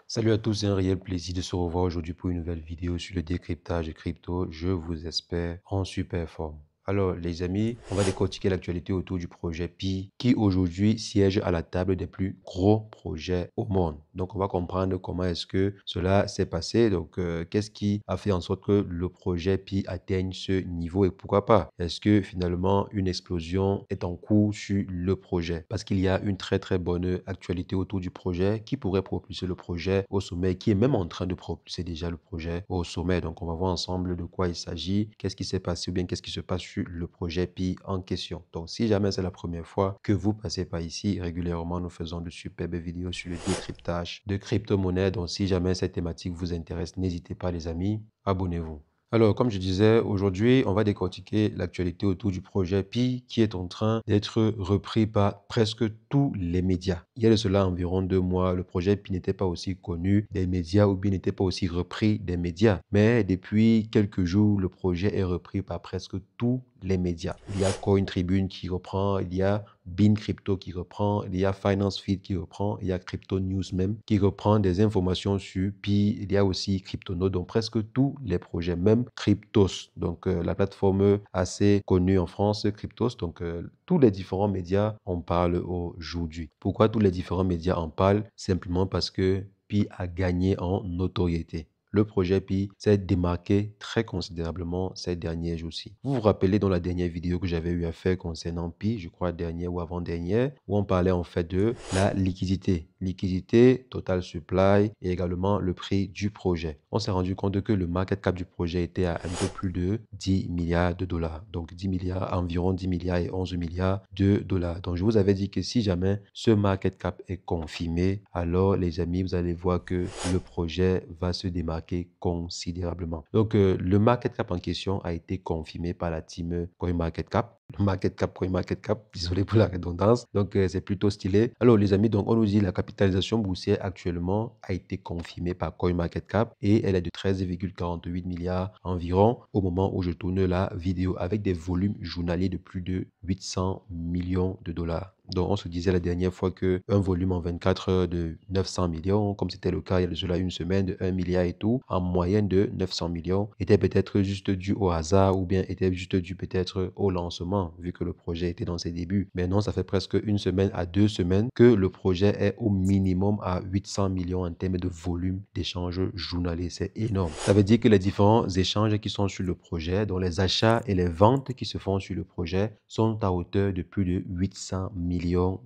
Salut à tous, c'est un réel plaisir de se revoir aujourd'hui pour une nouvelle vidéo sur le décryptage de crypto. Je vous espère en super forme. Alors les amis, on va décortiquer l'actualité autour du projet Pi qui aujourd'hui siège à la table des plus gros projets au monde. Donc on va comprendre comment est-ce que cela s'est passé. Donc qu'est-ce qui a fait en sorte que le projet Pi atteigne ce niveau et pourquoi pas? Est-ce que finalement une explosion est en cours sur le projet? Parce qu'il y a une très bonne actualité autour du projet qui pourrait propulser le projet au sommet, qui est même en train de propulser déjà le projet au sommet. Donc on va voir ensemble de quoi il s'agit, qu'est-ce qui s'est passé ou bien qu'est-ce qui se passe sur le projet Pi en question. Donc si jamais c'est la première fois que vous passez par ici, régulièrement nous faisons de superbes vidéos sur le décryptage de crypto-monnaies. Donc si jamais cette thématique vous intéresse, n'hésitez pas les amis, abonnez-vous. Alors, comme je disais, aujourd'hui, on va décortiquer l'actualité autour du projet Pi qui est en train d'être repris par presque tous les médias. Il y a de cela environ 2 mois, le projet Pi n'était pas aussi connu des médias ou bien n'était pas aussi repris des médias. Mais depuis quelques jours, le projet est repris par presque tous les médias. Il y a Coin Tribune qui reprend, il y a Bean Crypto qui reprend, il y a Finance Feed qui reprend, il y a Crypto News même qui reprend des informations sur Pi, il y a aussi Cryptonote, donc presque tous les projets, même Cryptos, donc la plateforme assez connue en France, Cryptos, donc tous les différents médias en parlent aujourd'hui. Pourquoi tous les différents médias en parlent? Simplement parce que Pi a gagné en notoriété. Le projet Pi s'est démarqué très considérablement ces derniers jours-ci. Vous vous rappelez dans la dernière vidéo que j'avais eu à faire concernant Pi, je crois dernière ou avant-dernière, où on parlait en fait de la liquidité. Liquidité, total supply et également le prix du projet. On s'est rendu compte que le market cap du projet était à un peu plus de 10 milliards de dollars. Donc 10 milliards, environ 10 milliards et 11 milliards de dollars. Donc je vous avais dit que si jamais ce market cap est confirmé, alors les amis, vous allez voir que le projet va se démarquer considérablement. Donc le market cap en question a été confirmé par la team CoinMarketCap. Market cap, CoinMarketCap, désolé pour la redondance. Donc c'est plutôt stylé. Alors les amis, donc on nous dit la capitalisation boursière actuellement a été confirmée par CoinMarketCap et elle est de 13,48 milliards environ au moment où je tourne la vidéo avec des volumes journaliers de plus de 800 millions de dollars. Donc, on se disait la dernière fois qu'un volume en 24 heures de 900 millions, comme c'était le cas il y a déjà une semaine de 1 milliard et tout, en moyenne de 900 millions, était peut-être juste dû au hasard ou bien était juste dû peut-être au lancement, vu que le projet était dans ses débuts. Mais non, ça fait presque une semaine à 2 semaines que le projet est au minimum à 800 millions en termes de volume d'échanges journaliers. C'est énorme. Ça veut dire que les différents échanges qui sont sur le projet, dont les achats et les ventes qui se font sur le projet, sont à hauteur de plus de 800 millions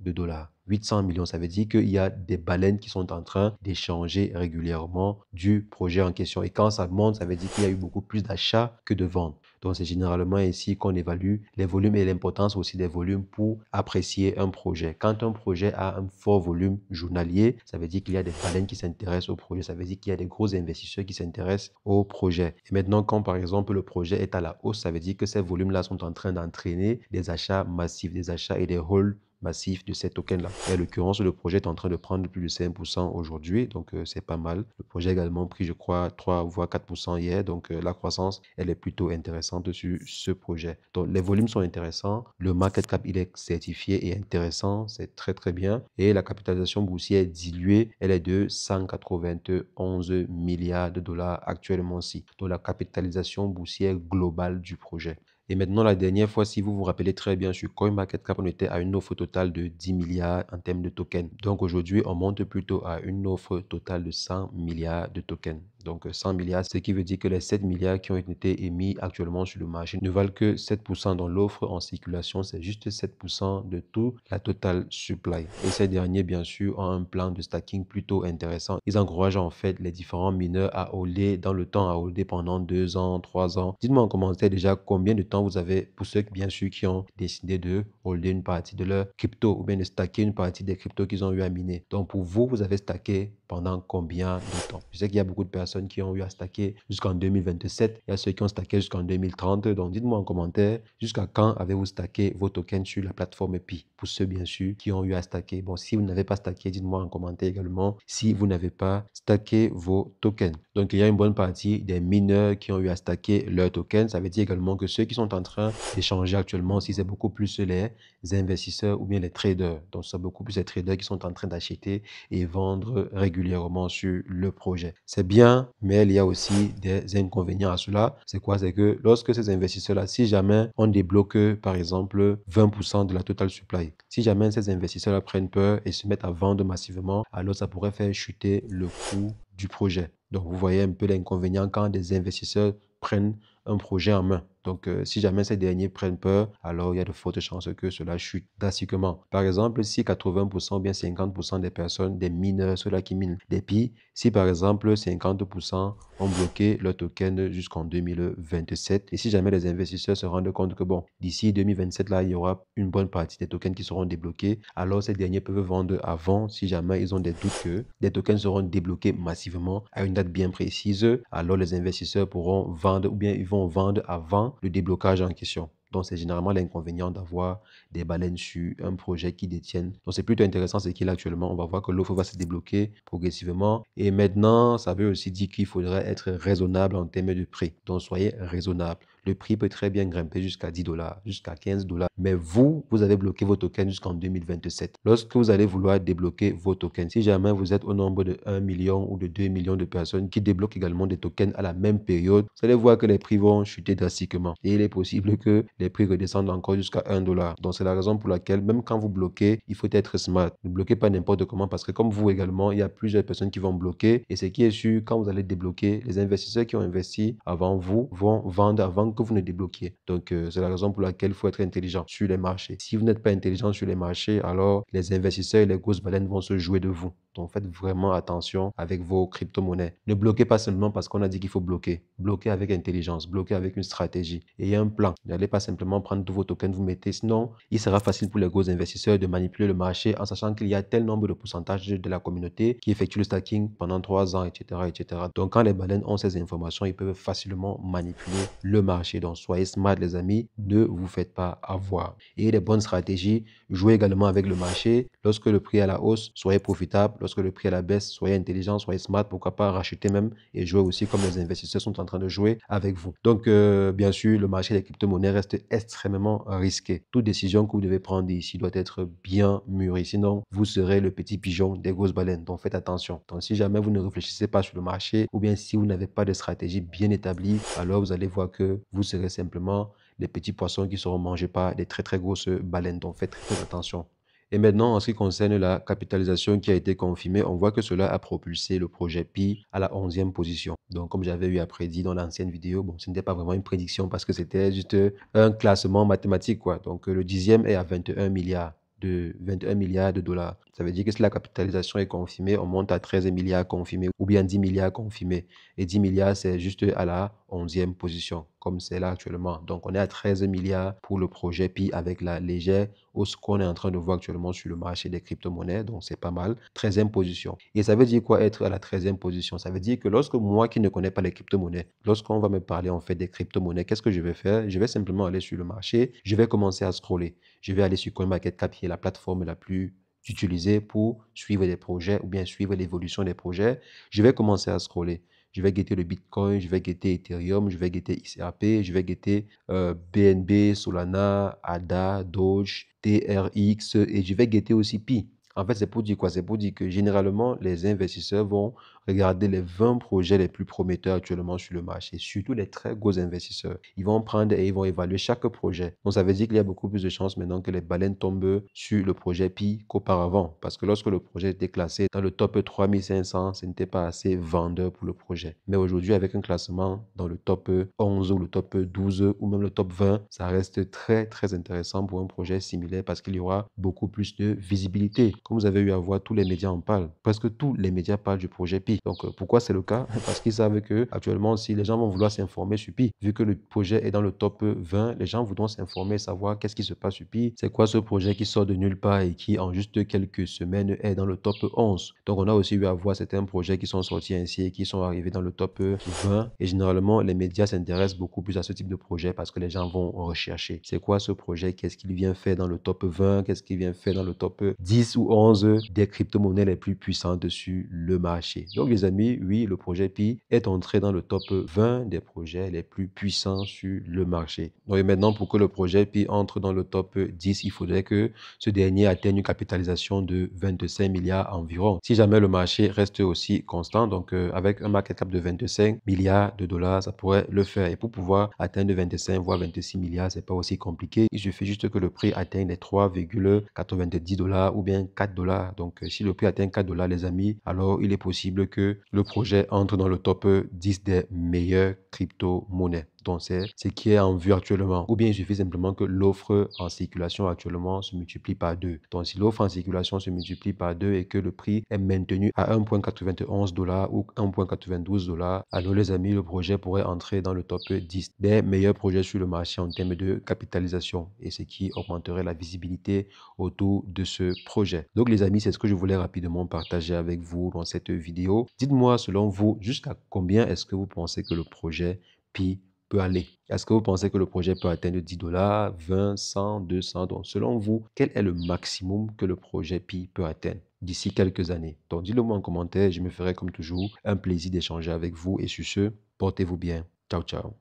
de dollars. 800 millions, ça veut dire qu'il y a des baleines qui sont en train d'échanger régulièrement du projet en question. Et quand ça monte, ça veut dire qu'il y a eu beaucoup plus d'achats que de ventes. Donc, c'est généralement ainsi qu'on évalue les volumes et l'importance aussi des volumes pour apprécier un projet. Quand un projet a un fort volume journalier, ça veut dire qu'il y a des baleines qui s'intéressent au projet. Ça veut dire qu'il y a des gros investisseurs qui s'intéressent au projet. Et maintenant, quand par exemple le projet est à la hausse, ça veut dire que ces volumes-là sont en train d'entraîner des achats massifs, des achats et des halls massif de ces tokens-là. Et en l'occurrence, le projet est en train de prendre plus de 5% aujourd'hui, donc c'est pas mal. Le projet a également pris, je crois, 3 voire 4% hier, donc la croissance, elle est plutôt intéressante sur ce projet. Donc les volumes sont intéressants, le market cap, il est certifié et intéressant, c'est très bien. Et la capitalisation boursière diluée, elle est de 191 milliards de dollars actuellement-ci. Donc la capitalisation boursière globale du projet. Et maintenant, la dernière fois, si vous vous rappelez très bien, sur CoinMarketCap, on était à une offre totale de 10 milliards en termes de tokens. Donc aujourd'hui, on monte plutôt à une offre totale de 100 milliards de tokens. Donc 100 milliards, ce qui veut dire que les 7 milliards qui ont été émis actuellement sur le marché ne valent que 7% dans l'offre en circulation. C'est juste 7% de tout la total supply. Et ces derniers, bien sûr, ont un plan de stacking plutôt intéressant. Ils encouragent en fait les différents mineurs à holder dans le temps, à holder pendant 2 ans, 3 ans. Dites-moi en commentaire déjà combien de temps vous avez, pour ceux bien sûr qui ont décidé de holder une partie de leur crypto ou bien de stacker une partie des cryptos qu'ils ont eu à miner. Donc pour vous, vous avez stacké pendant combien de temps? Je sais qu'il y a beaucoup de personnes qui ont eu à stacker jusqu'en 2027. Il y a ceux qui ont stacké jusqu'en 2030. Donc dites-moi en commentaire jusqu'à quand avez-vous stacké vos tokens sur la plateforme Pi? Pour ceux bien sûr qui ont eu à stacker. Bon, si vous n'avez pas stacké, dites-moi en commentaire également si vous n'avez pas stacké vos tokens. Donc il y a une bonne partie des mineurs qui ont eu à stacker leurs tokens. Ça veut dire également que ceux qui sont en train d'échanger actuellement, si c'est beaucoup plus les investisseurs ou bien les traders. Donc c'est beaucoup plus les traders qui sont en train d'acheter et vendre régulièrement régulièrement sur le projet. C'est bien, mais il y a aussi des inconvénients à cela. C'est quoi? C'est que lorsque ces investisseurs-là, si jamais on débloque par exemple 20% de la total supply, si jamais ces investisseurs-là prennent peur et se mettent à vendre massivement, alors ça pourrait faire chuter le coût du projet. Donc vous voyez un peu l'inconvénient quand des investisseurs prennent un projet en main. Donc, si jamais ces derniers prennent peur, alors il y a de fortes chances que cela chute drastiquement. Par exemple, si 80% ou bien 50% des personnes, des mineurs, ceux-là qui minent des PI, si par exemple 50% ont bloqué leur token jusqu'en 2027, et si jamais les investisseurs se rendent compte que bon, d'ici 2027, là, il y aura une bonne partie des tokens qui seront débloqués, alors ces derniers peuvent vendre avant, si jamais ils ont des doutes que des tokens seront débloqués massivement à une date bien précise, alors les investisseurs pourront vendre ou bien ils vont vendre avant le déblocage en question. Donc, c'est généralement l'inconvénient d'avoir des baleines sur un projet qui détiennent. Donc, c'est plutôt intéressant ce qu'il a actuellement. On va voir que l'offre va se débloquer progressivement. Et maintenant, ça veut aussi dire qu'il faudrait être raisonnable en termes de prix. Donc, soyez raisonnable. Le prix peut très bien grimper jusqu'à 10 $, jusqu'à 15 $. Mais vous avez bloqué vos tokens jusqu'en 2027. Lorsque vous allez vouloir débloquer vos tokens, si jamais vous êtes au nombre de 1 million ou de 2 millions de personnes qui débloquent également des tokens à la même période, vous allez voir que les prix vont chuter drastiquement. Et il est possible que les prix redescendent encore jusqu'à 1 $. Donc, c'est la raison pour laquelle, même quand vous bloquez, il faut être smart. Ne bloquez pas n'importe comment parce que comme vous également, il y a plusieurs personnes qui vont bloquer. Et ce qui est sûr, quand vous allez débloquer, les investisseurs qui ont investi avant vous vont vendre avant que vous ne débloquiez. Donc, c'est la raison pour laquelle il faut être intelligent sur les marchés. Si vous n'êtes pas intelligent sur les marchés, alors les investisseurs et les grosses baleines vont se jouer de vous. Donc, faites vraiment attention avec vos crypto-monnaies. Ne bloquez pas seulement parce qu'on a dit qu'il faut bloquer. Bloquez avec intelligence, bloquez avec une stratégie. Ayez un plan. N'allez pas simplement prendre tous vos tokens, vous mettez. Sinon, il sera facile pour les gros investisseurs de manipuler le marché en sachant qu'il y a tel nombre de pourcentage de la communauté qui effectue le stacking pendant 3 ans, etc., etc. Donc, quand les baleines ont ces informations, ils peuvent facilement manipuler le marché. Donc, soyez smart, les amis. Ne vous faites pas avoir. Et les bonnes stratégies, jouez également avec le marché. Lorsque le prix est à la hausse, soyez profitable. Lorsque le prix est à la baisse, soyez intelligent, soyez smart. Pourquoi pas racheter même et jouer aussi comme les investisseurs sont en train de jouer avec vous. Donc, bien sûr, le marché des crypto-monnaies reste extrêmement risqué. Toute décision que vous devez prendre ici doit être bien mûrie. Sinon, vous serez le petit pigeon des grosses baleines. Donc, faites attention. Donc, si jamais vous ne réfléchissez pas sur le marché ou bien si vous n'avez pas de stratégie bien établie, alors vous allez voir que vous serez simplement les petits poissons qui seront mangés par des très grosses baleines. Donc, faites très attention. Et maintenant, en ce qui concerne la capitalisation qui a été confirmée, on voit que cela a propulsé le projet Pi à la 11e position. Donc, comme j'avais eu à prédit dans l'ancienne vidéo, bon, ce n'était pas vraiment une prédiction parce que c'était juste un classement mathématique, quoi. Donc, le 10e est à 21 milliards. De 21 milliards de dollars. Ça veut dire que si la capitalisation est confirmée, on monte à 13 milliards confirmés ou bien 10 milliards confirmés. Et 10 milliards, c'est juste à la 11e position, comme c'est là actuellement. Donc, on est à 13 milliards pour le projet Pi avec la légère hausse qu'on est en train de voir actuellement sur le marché des crypto-monnaies. Donc, c'est pas mal. 13e position. Et ça veut dire quoi être à la 13e position? Ça veut dire que lorsque moi qui ne connais pas les crypto-monnaies, lorsqu'on va me parler en fait des crypto-monnaies, qu'est-ce que je vais faire? Je vais simplement aller sur le marché, je vais commencer à scroller. Je vais aller sur CoinMarketCap qui est la plateforme la plus utilisée pour suivre des projets ou bien suivre l'évolution des projets. Je vais commencer à scroller. Je vais guetter le Bitcoin, je vais guetter Ethereum, je vais guetter XRP, je vais guetter BNB, Solana, ADA, Doge, TRX et je vais guetter aussi Pi. En fait, c'est pour dire quoi? C'est pour dire que généralement, les investisseurs vont regarder les 20 projets les plus prometteurs actuellement sur le marché, surtout les très gros investisseurs. Ils vont prendre et ils vont évaluer chaque projet. Donc, ça veut dire qu'il y a beaucoup plus de chances maintenant que les baleines tombent sur le projet Pi qu'auparavant. Parce que lorsque le projet était classé dans le top 3500, ce n'était pas assez vendeur pour le projet. Mais aujourd'hui, avec un classement dans le top 11 ou le top 12 ou même le top 20, ça reste très intéressant pour un projet similaire parce qu'il y aura beaucoup plus de visibilité. Comme vous avez eu à voir, tous les médias en parlent. Presque tous les médias parlent du projet Pi. Donc, pourquoi c'est le cas? Parce qu'ils savent que actuellement, si les gens vont vouloir s'informer sur Pi, vu que le projet est dans le top 20, les gens voudront s'informer, savoir qu'est-ce qui se passe sur Pi, c'est quoi ce projet qui sort de nulle part et qui, en juste quelques semaines, est dans le top 11. Donc, on a aussi eu à voir certains projets qui sont sortis ainsi et qui sont arrivés dans le top 20. Et généralement, les médias s'intéressent beaucoup plus à ce type de projet parce que les gens vont rechercher. C'est quoi ce projet? Qu'est-ce qu'il vient faire dans le top 20? Qu'est-ce qu'il vient faire dans le top 10 ou 11 des crypto-monnaies les plus puissantes sur le marché? Donc, Donc les amis, oui, le projet Pi est entré dans le top 20 des projets les plus puissants sur le marché. Donc et maintenant, pour que le projet Pi entre dans le top 10, il faudrait que ce dernier atteigne une capitalisation de 25 milliards environ. Si jamais le marché reste aussi constant, donc avec un market cap de 25 milliards de dollars, ça pourrait le faire. Et pour pouvoir atteindre 25 voire 26 milliards, c'est pas aussi compliqué. Il suffit juste que le prix atteigne les 3,90 dollars ou bien 4 dollars. Donc si le prix atteint 4 dollars, les amis, alors il est possible que le projet entre dans le top 10 des meilleures crypto-monnaies. Donc, c'est ce qui est en vue actuellement. Ou bien, il suffit simplement que l'offre en circulation actuellement se multiplie par 2. Donc, si l'offre en circulation se multiplie par 2 et que le prix est maintenu à 1,91 dollars ou 1,92 dollars, alors les amis, le projet pourrait entrer dans le top 10 des meilleurs projets sur le marché en termes de capitalisation et ce qui augmenterait la visibilité autour de ce projet. Donc, les amis, c'est ce que je voulais rapidement partager avec vous dans cette vidéo. Dites-moi, selon vous, jusqu'à combien est-ce que vous pensez que le projet Pi peut aller? Est-ce que vous pensez que le projet peut atteindre 10 dollars, 20, 100, 200? Donc, selon vous, quel est le maximum que le projet Pi peut atteindre d'ici quelques années? Donc, dites-le moi en commentaire. Je me ferai comme toujours un plaisir d'échanger avec vous. Et sur ce, portez-vous bien. Ciao, ciao.